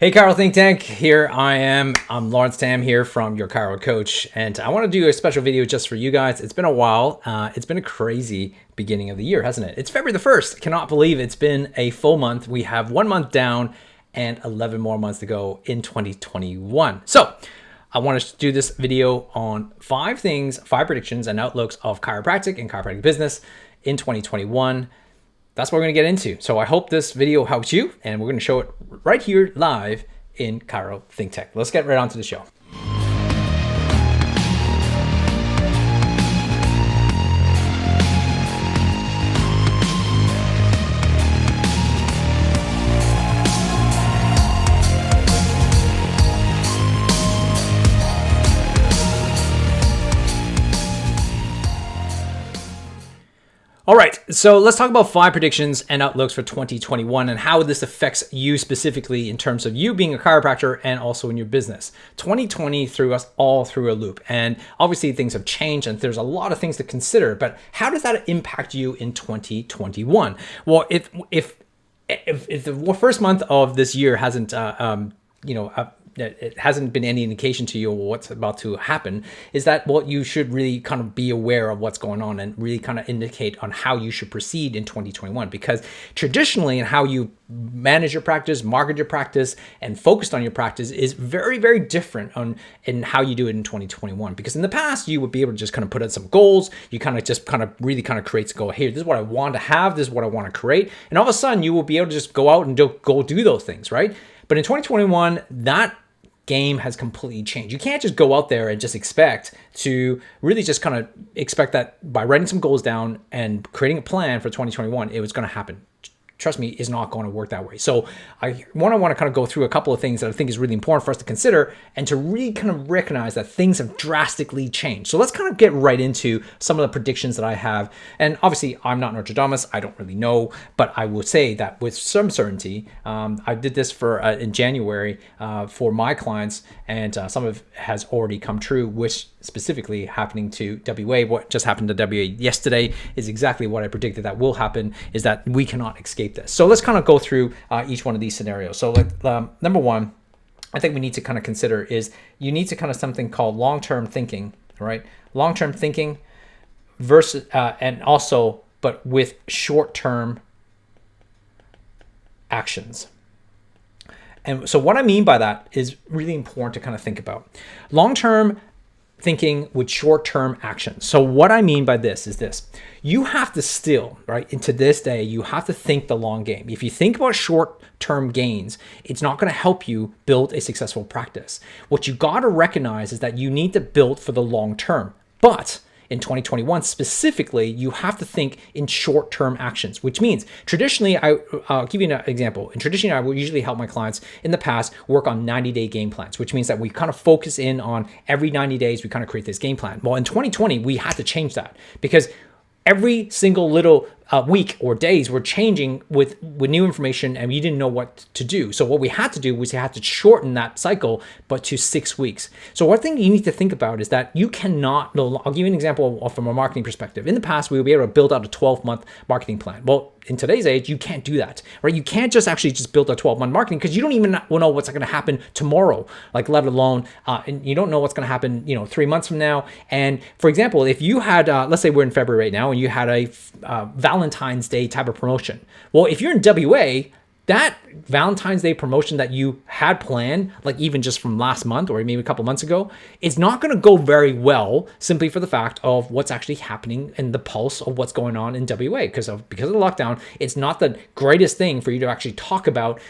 Hey, Chiro Think Tank, here I am. I'm Lawrence Tam here from Your Chiro Coach, and I want to do a special video just for you guys. It's been a while. It's been a crazy beginning of the year, hasn't it? It's February the 1st. Cannot believe it's been a full month. We have 1 month down and 11 more months to go in 2021. So I want to do this video on 5 predictions and outlooks of chiropractic and chiropractic business in 2021. That's what we're going to get into. So I hope this video helps you, and we're going to show it right here live in Chiro Think Tank. Let's get right on to the show. All right, so let's talk about 5 predictions and outlooks for 2021 and how this affects you specifically in terms of you being a chiropractor and also in your business. 2020 threw us all through a loop, and obviously things have changed and there's a lot of things to consider, but how does that impact you in 2021? Well, if the first month of this year hasn't it hasn't been any indication to you of what's about to happen, is that what you should really kind of be aware of what's going on and really kind of indicate on how you should proceed in 2021. Because traditionally, in how you manage your practice, market your practice, and focused on your practice is very, very different in how you do it in 2021. Because in the past, you would be able to just kind of put out some goals. You really create, go, hey, this is what I want to have, this is what I want to create. And all of a sudden, you will be able to just go out and go do those things, right? But in 2021, that game has completely changed. You can't just go out there and just expect that by writing some goals down and creating a plan for 2021, it was going to happen. Trust me, is not going to work that way. So I want to kind of go through a couple of things that I think is really important for us to consider and to really kind of recognize that things have drastically changed. So let's kind of get right into some of the predictions that I have. And obviously, I'm not Nostradamus. I don't really know, but I will say that with some certainty, I did this in January for my clients, and some of it has already come true, which specifically happening to WA. What just happened to WA yesterday is exactly what I predicted that will happen, is that we cannot escape this. So let's kind of go through each one of these scenarios. So number one, I think we need to kind of consider is you need to kind of something called long-term thinking, right? Long-term thinking versus, and also, but with short-term actions. And so what I mean by that is really important to kind of think about. Long-term thinking with short-term actions. So what I mean by this is this: you have to still, right, into this day, you have to think the long game. If you think about short-term gains, it's not going to help you build a successful practice. What you got to recognize is that you need to build for the long term. But in 2021 specifically, you have to think in short-term actions, which means traditionally, I'll give you an example. And traditionally, I would usually help my clients in the past work on 90-day game plans, which means that we kind of focus in on every 90 days, we kind of create this game plan. Well, in 2020, we had to change that because every single little week or days were changing with new information, and we didn't know what to do. So what we had to do was we had to shorten that cycle, but to 6 weeks. So one thing you need to think about is that you cannot, I'll give you an example from a marketing perspective. In the past, we would be able to build out a 12-month marketing plan. Well, in today's age, you can't do that, right? You can't just build a 12-month marketing because you don't even know what's going to happen tomorrow, like let alone, and you don't know what's going to happen, 3 months from now. And for example, if you had, let's say we're in February right now, and you had a Valentine's Day type of promotion. Well, if you're in WA, that Valentine's Day promotion that you had planned, like even just from last month or maybe a couple months ago, is not going to go very well simply for the fact of what's actually happening in the pulse of what's going on in WA. Because of the lockdown, it's not the greatest thing for you to actually talk about,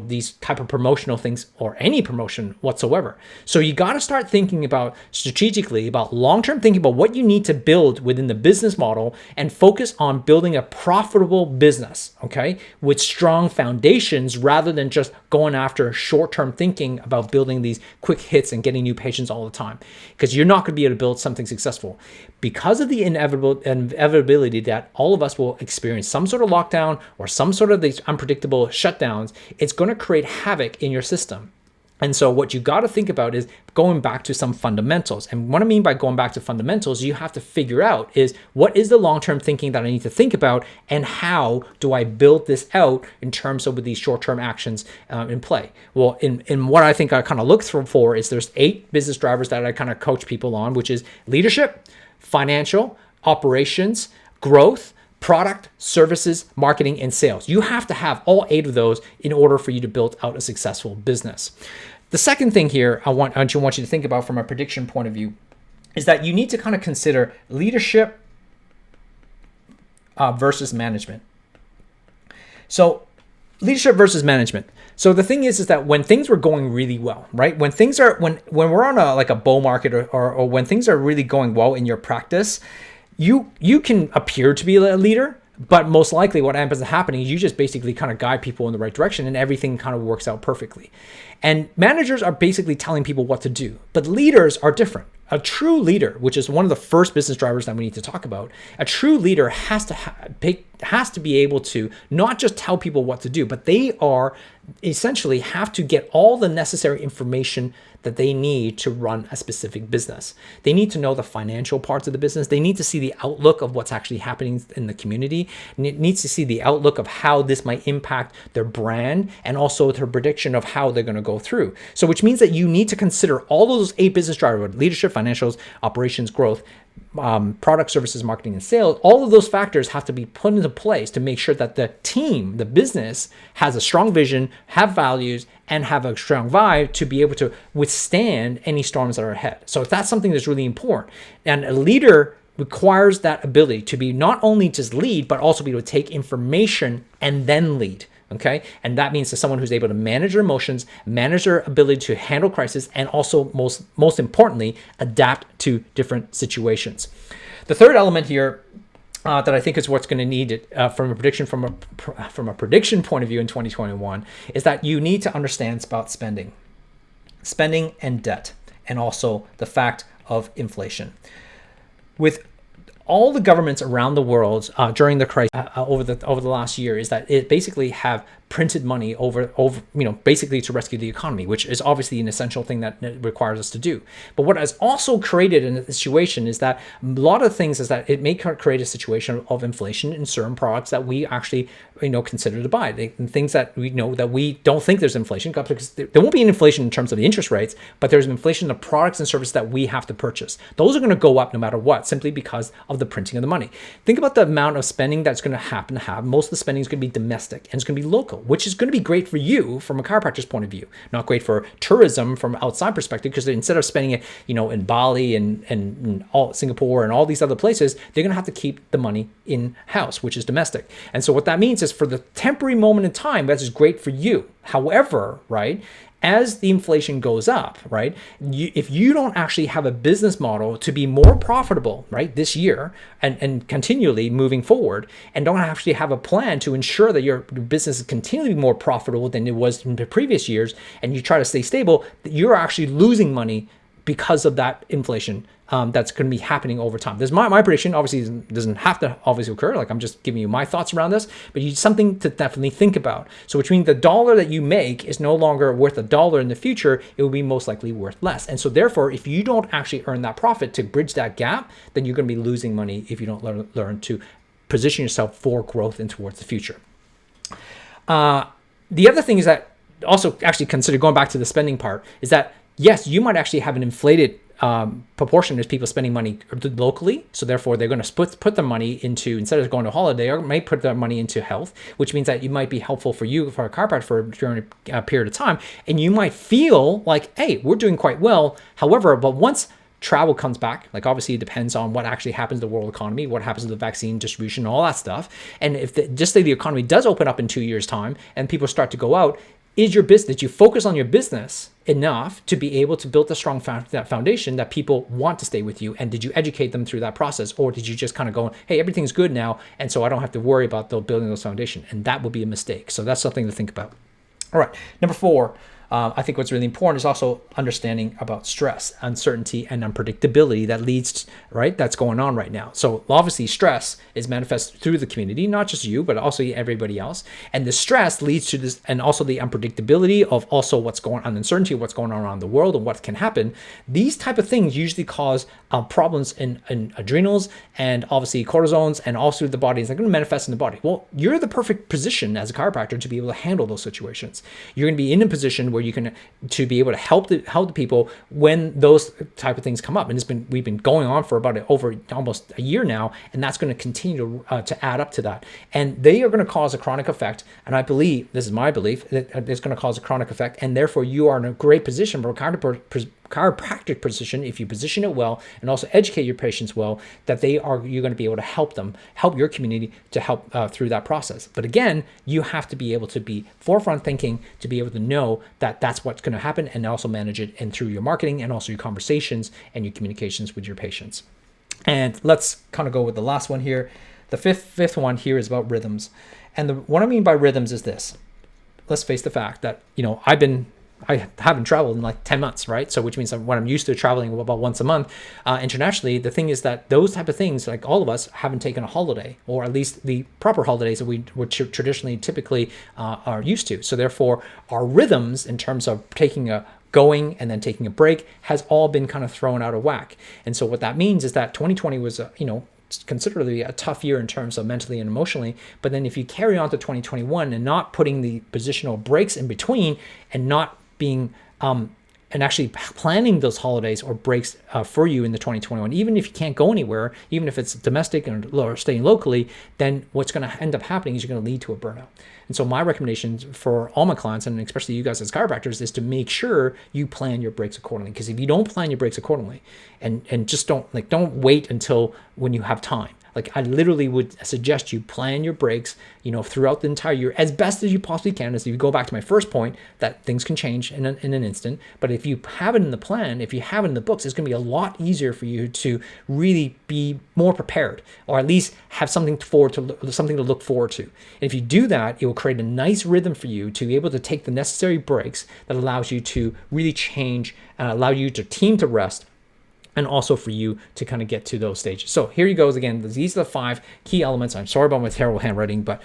these type of promotional things or any promotion whatsoever. So you got to start thinking about strategically, about long-term thinking about what you need to build within the business model and focus on building a profitable business, okay, with strong foundations rather than just going after short-term thinking about building these quick hits and getting new patients all the time, because you're not going to be able to build something successful because of the inevitability that all of us will experience some sort of lockdown or some sort of these unpredictable shutdowns. It's going to create havoc in your system. And so what you got to think about is going back to some fundamentals. And what I mean by going back to fundamentals, you have to figure out is what is the long-term thinking that I need to think about, and how do I build this out in terms of with these short-term actions in play? Well, in what I think I kind of look for is there's 8 business drivers that I kind of coach people on, which is leadership, financial, operations, growth, product, services, marketing, and sales. You have to have all 8 of those in order for you to build out a successful business. The second thing here I want you to think about from a prediction point of view is that you need to kind of consider leadership versus management. So leadership versus management. So the thing is that when things were going really well, right? When we're on a bull market or when things are really going well in your practice, you can appear to be a leader, but most likely what ends up happening is you just basically kind of guide people in the right direction and everything kind of works out perfectly. And managers are basically telling people what to do, but leaders are different. A true leader, which is one of the first business drivers that we need to talk about, a true leader has to be able to not just tell people what to do, but they are essentially have to get all the necessary information that they need to run a specific business. They need to know the financial parts of the business. They need to see the outlook of what's actually happening in the community. And it needs to see the outlook of how this might impact their brand and also their prediction of how they're going to go through. So which means that you need to consider all of those 8 business drivers: leadership, financials, operations, growth, product, services, marketing, and sales. All of those factors have to be put into place to make sure that the team, the business, has a strong vision, have values, and have a strong vibe to be able to withstand any storms that are ahead. So that's something that's really important. And a leader requires that ability to be not only just lead, but also be able to take information and then lead. Okay. And that means to someone who's able to manage their emotions, manage their ability to handle crisis, and also most importantly, adapt to different situations. The third element here that I think is what's going to need it from a prediction point of view in 2021 is that you need to understand about spending and debt, and also the fact of inflation. With all the governments around the world during the crisis over the last year is that it basically have printed money over basically to rescue the economy, which is obviously an essential thing that requires us to do. But what has also created in the situation is that a lot of things is that it may create a situation of inflation in certain products that we actually consider to buy. Things that we know that we don't think there's inflation, because there won't be an inflation in terms of the interest rates, but there's an inflation of products and services that we have to purchase. Those are going to go up no matter what, simply because of the printing of the money. Think about the amount of spending that's going to happen to have. Most of the spending is going to be domestic and it's going to be local, which is going to be great for you from a chiropractor's point of view, not great for tourism from outside perspective, because instead of spending it, in Bali and all Singapore and all these other places, they're going to have to keep the money in house, which is domestic. And so what that means is for the temporary moment in time, that is great for you. However, right, as the inflation goes up, right, if you don't actually have a business model to be more profitable, right, this year and continually moving forward, and don't actually have a plan to ensure that your business is continually more profitable than it was in the previous years, and you try to stay stable, you're actually losing money because of that inflation that's going to be happening over time. This is my prediction. Obviously, doesn't have to obviously occur. Like, I'm just giving you my thoughts around this, but it's something to definitely think about. So which means the dollar that you make is no longer worth $1 in the future. It will be most likely worth less. And so therefore, if you don't actually earn that profit to bridge that gap, then you're going to be losing money if you don't learn to position yourself for growth and towards the future. The other thing is that also actually consider, going back to the spending part, is that yes, you might actually have an inflated proportion of people spending money locally. So therefore, they're going to put the money into, instead of going to holiday, or may put their money into health, which means that it might be helpful for you for a chiropractor during a period of time. And you might feel like, hey, we're doing quite well. However, but once travel comes back, like obviously it depends on what actually happens to the world economy, what happens to the vaccine distribution, all that stuff. And if just say the economy does open up in 2 years' time and people start to go out, is your business, did you focus on your business enough to be able to build a strong that foundation that people want to stay with you? And did you educate them through that process? Or did you just kind of go, hey, everything's good now, and so I don't have to worry about building those foundation? And that would be a mistake. So that's something to think about. All right, number 4, I think what's really important is also understanding about stress, uncertainty, and unpredictability that leads, right? That's going on right now. So obviously stress is manifested through the community, not just you, but also everybody else. And the stress leads to this, and also the unpredictability of also what's going on, uncertainty of what's going on around the world and what can happen. These type of things usually cause problems in adrenals and obviously cortisones and also the body. It's going to manifest in the body. Well, you're the perfect position as a chiropractor to be able to handle those situations. You're going to be in a position where you can to be able to help the people when those type of things come up. And we've been going on for about over almost a year now, and that's going to continue to add up to that. And they are going to cause a chronic effect. And I believe, this is my belief, that it's going to cause a chronic effect, and therefore you are in a great position for a chiropractic position, if you position it well and also educate your patients well, that you're going to be able to help your community to help through that process. But again, you have to be able to be forefront thinking to be able to know that that's what's going to happen, and also manage it and through your marketing and also your conversations and your communications with your patients. And let's kind of go with the last one here. The fifth one here is about rhythms. And what I mean by rhythms is this. Let's face the fact that, I haven't traveled in like 10 months, right? So which means that when I'm used to traveling about once a month internationally, the thing is that those type of things, like all of us, haven't taken a holiday, or at least the proper holidays that we would traditionally typically are used to. So therefore, our rhythms in terms of going and then taking a break has all been kind of thrown out of whack. And so what that means is that 2020 was, considerably a tough year in terms of mentally and emotionally. But then if you carry on to 2021 and not putting the positional breaks in between and not being and actually planning those holidays or breaks for you in the 2021, even if you can't go anywhere, even if it's domestic or staying locally, then what's going to end up happening is you're going to lead to a burnout. And so my recommendation for all my clients, and especially you guys as chiropractors, is to make sure you plan your breaks accordingly. Because if you don't plan your breaks accordingly and just don't wait until when you have time. Like, I literally would suggest you plan your breaks, throughout the entire year as best as you possibly can. As you go back to my first point, that things can change in an instant. But if you have it in the plan, if you have it in the books, it's going to be a lot easier for you to really be more prepared, or at least have something to look forward to. And if you do that, it will create a nice rhythm for you to be able to take the necessary breaks that allows you to really change and allow you to team to rest, and also for you to kind of get to those stages. So here you goes again. These are the 5 key elements. I'm sorry about my terrible handwriting, but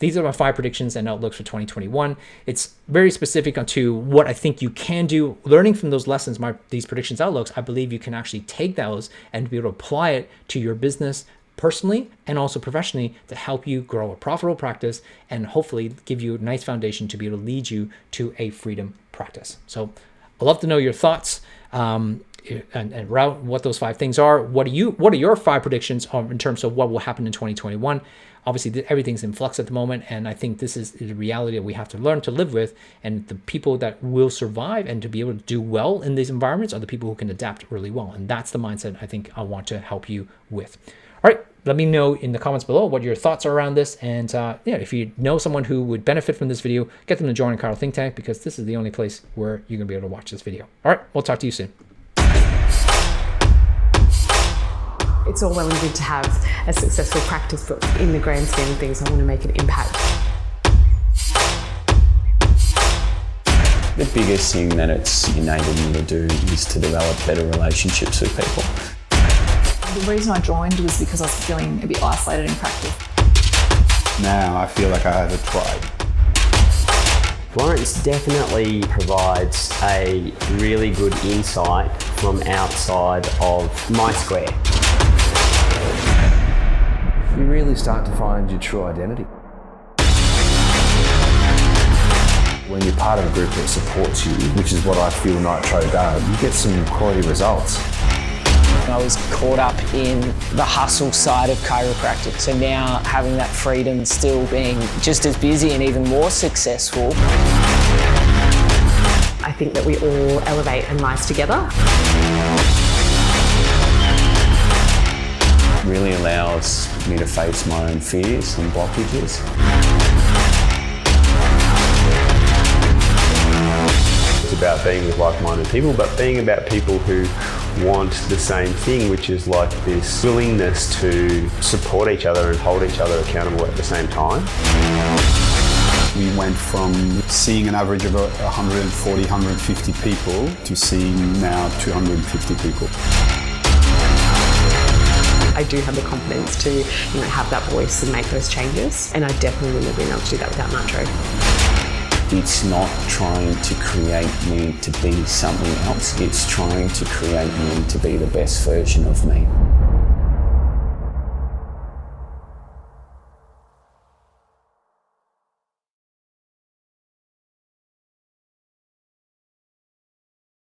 these are my 5 predictions and outlooks for 2021. It's very specific onto what I think you can do. Learning from those lessons, these predictions, outlooks, I believe you can actually take those and be able to apply it to your business personally and also professionally to help you grow a profitable practice and hopefully give you a nice foundation to be able to lead you to a freedom practice. So I'd love to know your thoughts. And route what those 5 things are. What are your 5 predictions in terms of what will happen in 2021? Obviously, everything's in flux at the moment, and I think this is the reality that we have to learn to live with. And the people that will survive and to be able to do well in these environments are the people who can adapt really well. And that's the mindset I think I want to help you with. All right, let me know in the comments below what your thoughts are around this. And if you know someone who would benefit from this video, get them to join Chiro Think Tank, because this is the only place where you're going to be able to watch this video. All right, we'll talk to you soon. It's all well and good to have a successful practice, but in the grand scheme of things, I want to make an impact. The biggest thing that it's enabled me to do is to develop better relationships with people. The reason I joined was because I was feeling a bit isolated in practice. Now I feel like I have a tribe. Florence definitely provides a really good insight from outside of my square. You really start to find your true identity. When you're part of a group that supports you, which is what I feel Nitro does, you get some quality results. I was caught up in the hustle side of chiropractic, so now having that freedom, still being just as busy and even more successful. I think that we all elevate and rise together. Really allows me to face my own fears and blockages. It's about being with like-minded people, but being about people who want the same thing, which is like this willingness to support each other and hold each other accountable at the same time. We went from seeing an average of 140, 150 people to seeing now 250 people. I do have the confidence to, have that voice and make those changes, and I definitely wouldn't have been able to do that without Nitro. It's not trying to create me to be something else, it's trying to create me to be the best version of me.